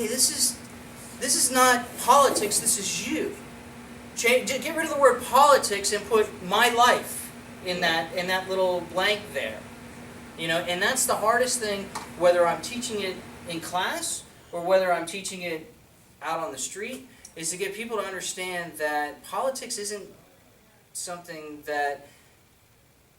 hey, this is not politics, this is you. Get rid of the word politics and put my life in that little blank there. And that's the hardest thing, whether I'm teaching it in class or whether I'm teaching it out on the street, is to get people to understand that politics isn't something that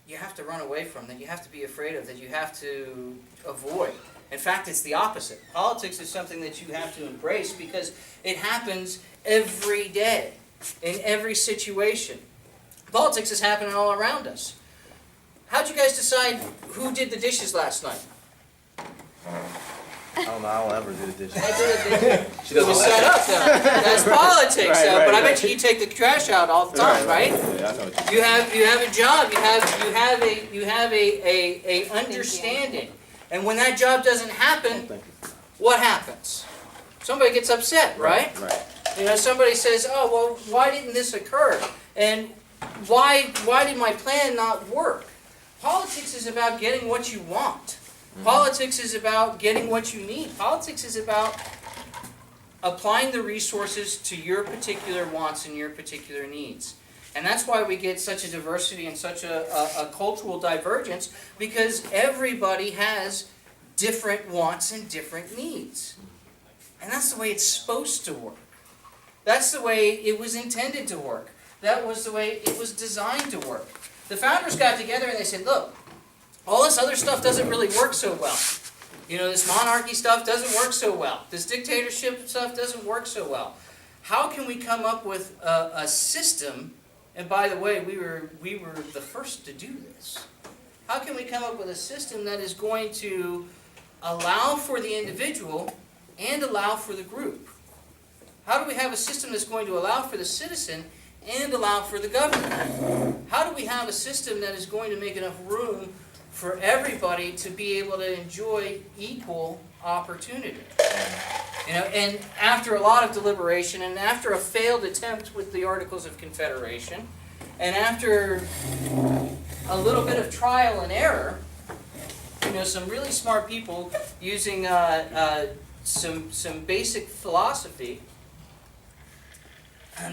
you have to run away from, that you have to be afraid of, that you have to avoid. In fact, it's the opposite. Politics is something that you have to embrace because it happens every day, in every situation. Politics is happening all around us. How'd you guys decide who did the dishes last night? I don't know, I don't ever do the dishes. I did the dishes. She doesn't It was like set it. up though. That's politics, Right, but I right. bet you take the trash out all the time, right? Yeah, I know what you You have a job. You have a understanding, and when that job doesn't happen, think. what happens? Somebody gets upset, right? Right. Somebody says, "Oh, well, why didn't this occur? And why did my plan not work?" Politics is about getting what you want. Politics is about getting what you need. Politics is about applying the resources to your particular wants and your particular needs. And that's why we get such a diversity and such a cultural divergence, because everybody has different wants and different needs. And that's the way it's supposed to work. That's the way it was intended to work. That was the way it was designed to work. The founders got together and they said, look, all this other stuff doesn't really work so well. This monarchy stuff doesn't work so well. This dictatorship stuff doesn't work so well. How can we come up with a system? And by the way, we were the first to do this. How can we come up with a system that is going to allow for the individual and allow for the group? How do we have a system that's going to allow for the citizen and allow for the government? How do we have a system that is going to make enough room for everybody to be able to enjoy equal opportunity? And after a lot of deliberation, and after a failed attempt with the Articles of Confederation, and after a little bit of trial and error, some really smart people using some basic philosophy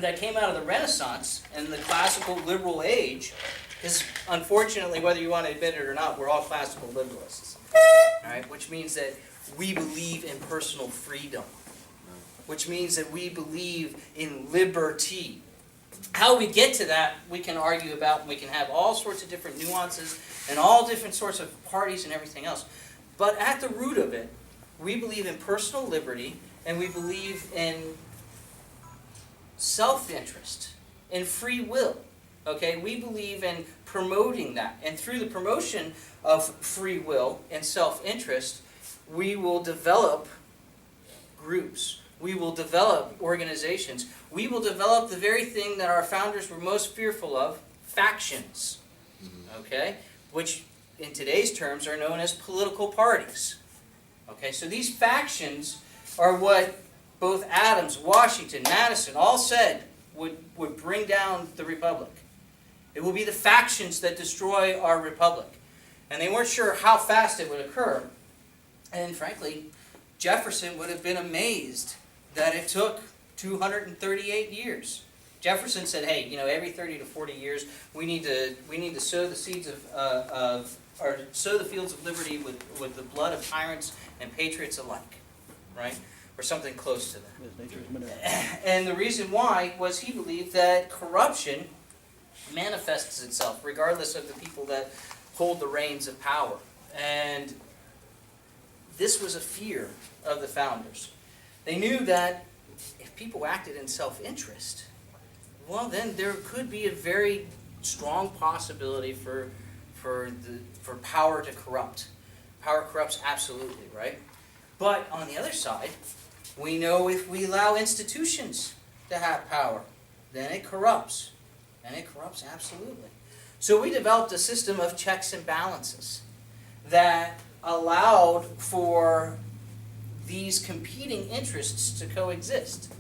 that came out of the Renaissance and the classical liberal age, because unfortunately, whether you want to admit it or not, we're all classical liberalists. All right? Which means that we believe in personal freedom. Which means that we believe in liberty. How we get to that, we can argue about, and we can have all sorts of different nuances and all different sorts of parties and everything else. But at the root of it, we believe in personal liberty, and we believe in self-interest, in free will. Okay, we believe in promoting that. And through the promotion of free will and self-interest, we will develop groups. We will develop organizations. We will develop the very thing that our founders were most fearful of, factions. Okay, which in today's terms are known as political parties. Okay, so these factions are what both Adams, Washington, Madison all said would bring down the republic. It will be the factions that destroy our republic. And they weren't sure how fast it would occur. And frankly, Jefferson would have been amazed that it took 238 years. Jefferson said, hey, every 30 to 40 years, we need to sow the seeds or sow the fields of liberty with the blood of tyrants and patriots alike, right? Or something close to that. And the reason why was he believed that corruption manifests itself regardless of the people that hold the reins of power. And this was a fear of the founders. They knew that if people acted in self-interest, well, then there could be a very strong possibility for power to corrupt. Power corrupts absolutely, right? But on the other side, we know if we allow institutions to have power, then it corrupts. And it corrupts absolutely. So we developed a system of checks and balances that allowed for these competing interests to coexist.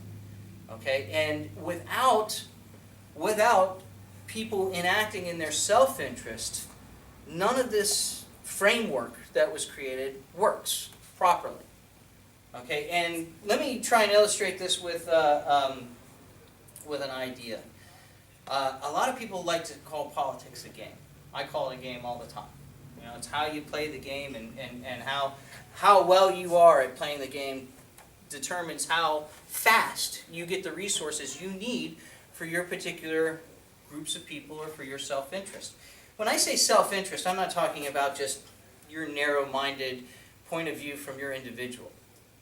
Okay? And without people enacting in their self-interest, none of this framework that was created works properly. Okay, and let me try and illustrate this with an idea. A lot of people like to call politics a game. I call it a game all the time. You know, it's how you play the game, and how well you are at playing the game determines how fast you get the resources you need for your particular groups of people or for your self-interest. When I say self-interest, I'm not talking about just your narrow-minded point of view from your individual.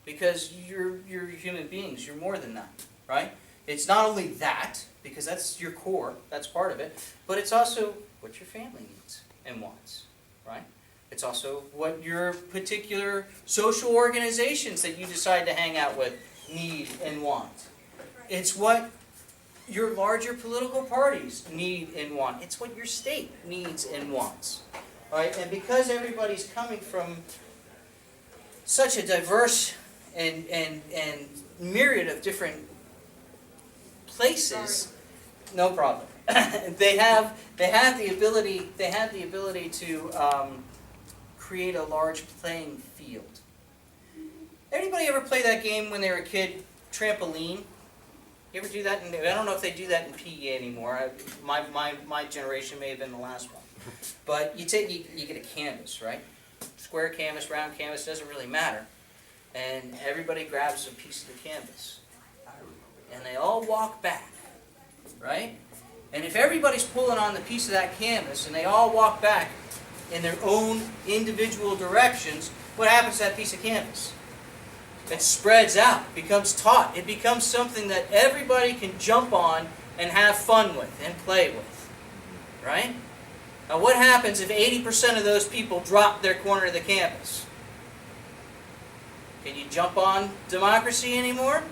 Because you're human beings, you're more than that, right? It's not only that, because that's your core, that's part of it, but it's also what your family needs and wants, right? It's also what your particular social organizations that you decide to hang out with need and want. It's what your larger political parties need and want. It's what your state needs and wants, right? And because everybody's coming from such a diverse and myriad of different places, no problem. they have the ability to create a large playing field. Anybody ever play that game when they were a kid, trampoline? You ever do that? I don't know if they do that in PE anymore. My generation may have been the last one. But you get a canvas, right? Square canvas, round canvas, doesn't really matter. And everybody grabs a piece of the canvas. And they all walk back, right? And if everybody's pulling on the piece of that canvas and they all walk back in their own individual directions, what happens to that piece of canvas? It spreads out, becomes taut. It becomes something that everybody can jump on and have fun with and play with, right? Now what happens if 80% of those people drop their corner of the canvas? Can you jump on democracy anymore?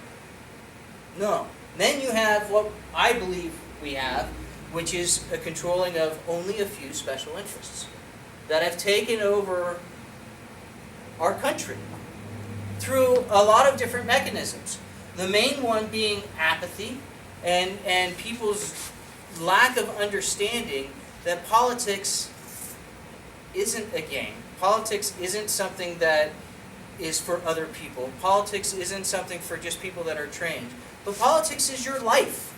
No. Then you have what I believe we have, which is a controlling of only a few special interests that have taken over our country through a lot of different mechanisms. The main one being apathy and people's lack of understanding that politics isn't a game. Politics isn't something that is for other people. Politics isn't something for just people that are trained. But politics is your life.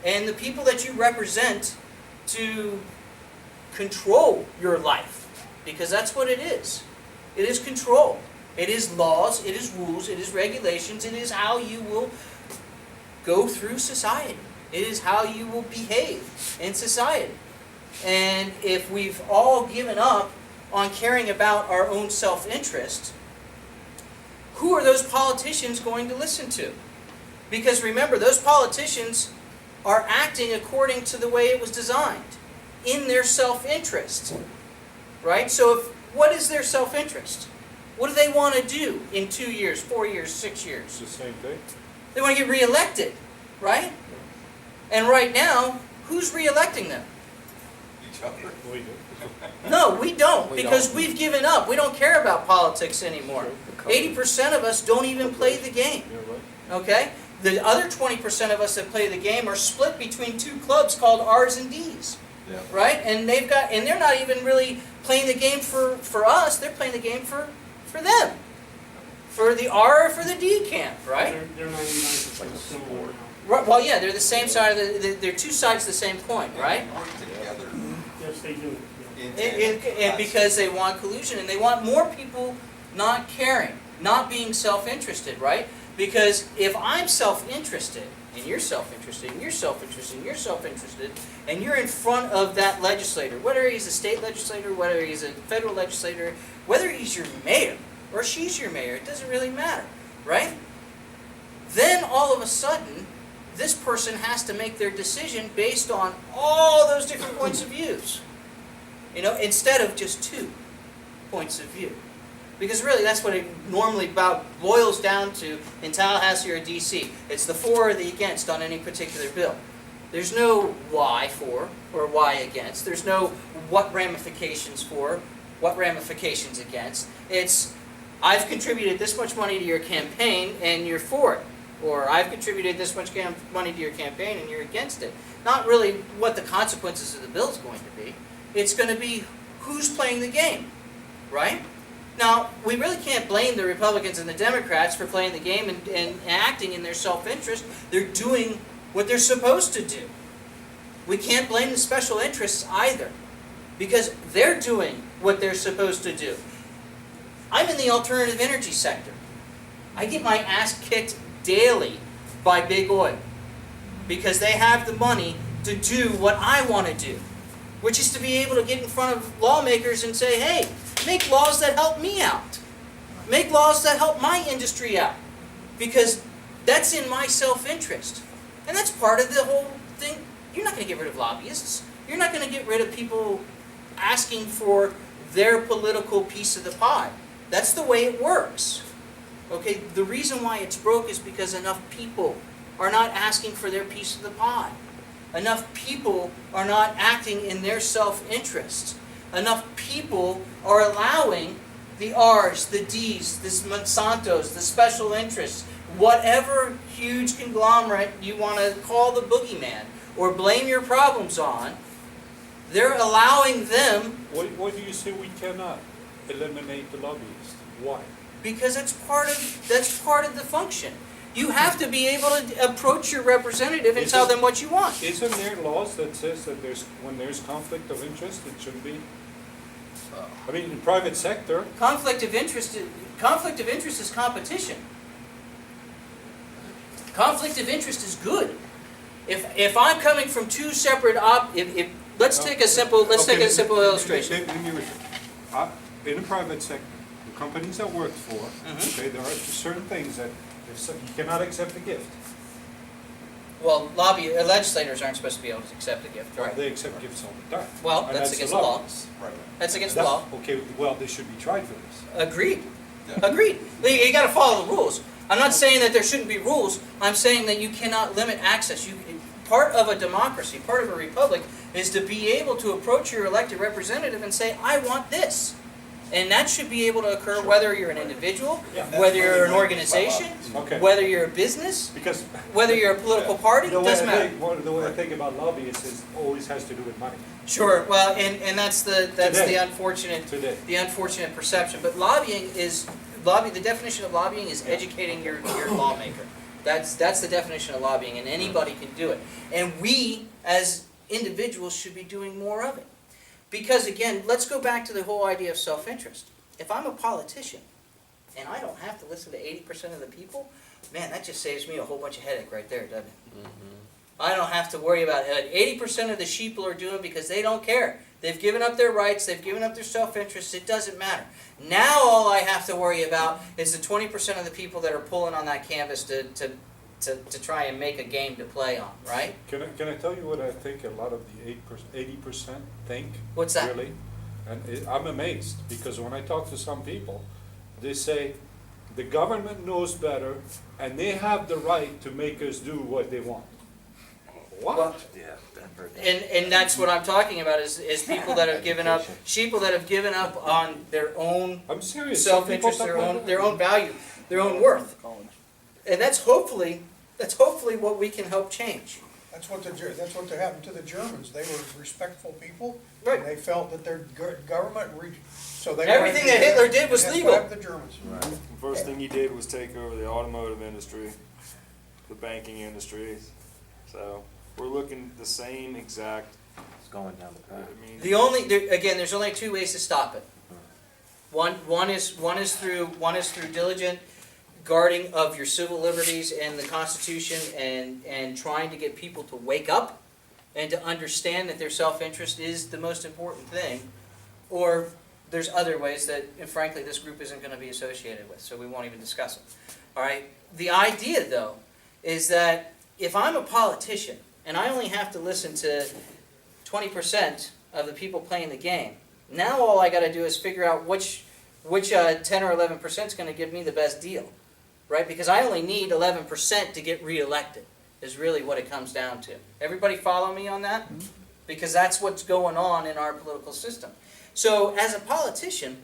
And the people that you represent to control your life. Because that's what it is. It is control. It is laws, it is rules, it is regulations, it is how you will go through society. It is how you will behave in society. And if we've all given up on caring about our own self-interest, who are those politicians going to listen to? Because remember, those politicians are acting according to the way it was designed, in their self-interest. Right? So what is their self-interest? What do they want to do in 2 years, 4 years, 6 years? It's the same thing. They want to get reelected, right? And right now, who's reelecting them? Each other. We do. No, we don't, We because don't. we've given up. We don't care about politics anymore. 80% of us don't even play the game, You're right. okay? The other 20% of us that play the game are split between two clubs called R's and D's, Yeah. right? And they're not even really playing the game for us. They're playing the game for them, for the R or for the D camp, right? They're 99% similar now. Right, well, yeah, they're the same side of they're two sides of the same coin, right? Work together. Yes, they do. Yeah. in tandem. And because they want collusion, and they want more people not caring, not being self-interested, right? Because if I'm self-interested, and you're self-interested, and you're self-interested, and you're self-interested, and you're in front of that legislator, whether he's a state legislator, whether he's a federal legislator, whether he's your mayor, or she's your mayor, it doesn't really matter, right? Then all of a sudden, this person has to make their decision based on all those different points of views. You know, instead of just 2 points of view. Because really, that's what it normally about boils down to in Tallahassee or DC. It's the for or the against on any particular bill. There's no why for or why against. There's no what ramifications for, what ramifications against. It's, I've contributed this much money to your campaign and you're for it. Or I've contributed this much money to your campaign and you're against it. Not really what the consequences of the bill is going to be. It's going to be who's playing the game, right? Now, we really can't blame the Republicans and the Democrats for playing the game and acting in their self-interest. They're doing what they're supposed to do. We can't blame the special interests either, because they're doing what they're supposed to do. I'm in the alternative energy sector. I get my ass kicked daily by big oil because they have the money to do what I want to do, which is to be able to get in front of lawmakers and say, hey, make laws that help me out. Make laws that help my industry out, because that's in my self-interest. And that's part of the whole thing. You're not going to get rid of lobbyists. You're not going to get rid of people asking for their political piece of the pie. That's the way it works. Okay, the reason why it's broke is because enough people are not asking for their piece of the pie. Enough people are not acting in their self-interest. Enough people are allowing the R's, the D's, the Monsantos, the special interests, whatever huge conglomerate you want to call the boogeyman or blame your problems on, they're allowing them. Why do you say we cannot eliminate the lobbyists? Why? Because that's part of the function. You have to be able to approach your representative and tell them what you want. Isn't there laws that says that when there's conflict of interest, it should be? I mean, in private sector, Conflict of interest is competition. Conflict of interest is good. If I'm coming from two separate let's take a simple illustration. Let me repeat. In the private sector, the companies I worked for, okay, there are certain things that you cannot accept a gift. Well, legislators aren't supposed to be able to accept a gift, right? They accept gifts all the time. Well, And that's the against the law. lobbyists. Right. That's against the law. Okay, well, they should be tried for this. Agreed. Yeah. Agreed. You got to follow the rules. I'm not saying that there shouldn't be rules. I'm saying that you cannot limit access. Part of a democracy, part of a republic, is to be able to approach your elected representative and say, I want this. And that should be able to occur whether you're an individual, Yeah. whether you're an organization, Okay. whether you're a business, Because whether you're a political party, the way doesn't matter. the way I think about lobbyists is always has to do with money. Sure. Well, and that's the Today. unfortunate perception. But the definition of lobbying is educating your lawmaker. That's the definition of lobbying, and anybody can do it. And we, as individuals, should be doing more of it. Because again, let's go back to the whole idea of self-interest. If I'm a politician, and I don't have to listen to 80% of the people, man, that just saves me a whole bunch of headache right there, doesn't it? I don't have to worry about it. 80% of the sheeple are doing it because they don't care. They've given up their rights, they've given up their self-interest, it doesn't matter. Now all I have to worry about is the 20% of the people that are pulling on that canvas to try and make a game to play on, right? Can I tell you what I think a lot of the 80% think? What's that? Really? And I'm amazed, because when I talk to some people, they say, the government knows better, and they have the right to make us do what they want. What? Well, Yeah, I've heard that. and that's what I'm talking about is people that have given up, sheeple that have given up on their own I'm serious. Some people self-interest, talk like their that. own value, their own worth. And that's hopefully what we can help change. That's what happened to the Germans. They were respectful people. Right. And they felt that their government, so they. Everything that Hitler did was That's legal. what happened to the Germans. Right. First thing he did was take over the automotive industry, the banking industry. So we're looking at the same exact. It's going down the I path. mean, There's only two ways to stop it. One is through diligent guarding of your civil liberties and the Constitution, and trying to get people to wake up and to understand that their self-interest is the most important thing. Or there's other ways that, and frankly, this group isn't going to be associated with, so we won't even discuss it. All right. The idea, though, is that if I'm a politician and I only have to listen to 20% of the people playing the game, now all I got to do is figure out which 10 or 11% is going to give me the best deal, right? Because I only need 11% to get reelected, is really what it comes down to. Everybody follow me on that? Because that's what's going on in our political system. So as a politician,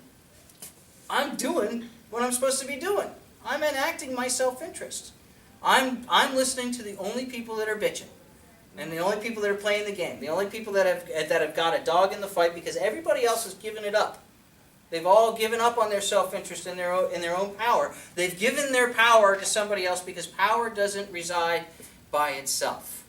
I'm doing what I'm supposed to be doing. I'm enacting my self-interest. I'm listening to the only people that are bitching, and the only people that are playing the game, the only people that have got a dog in the fight, because everybody else has given it up. They've all given up on their self-interest in their own power. They've given their power to somebody else because power doesn't reside by itself.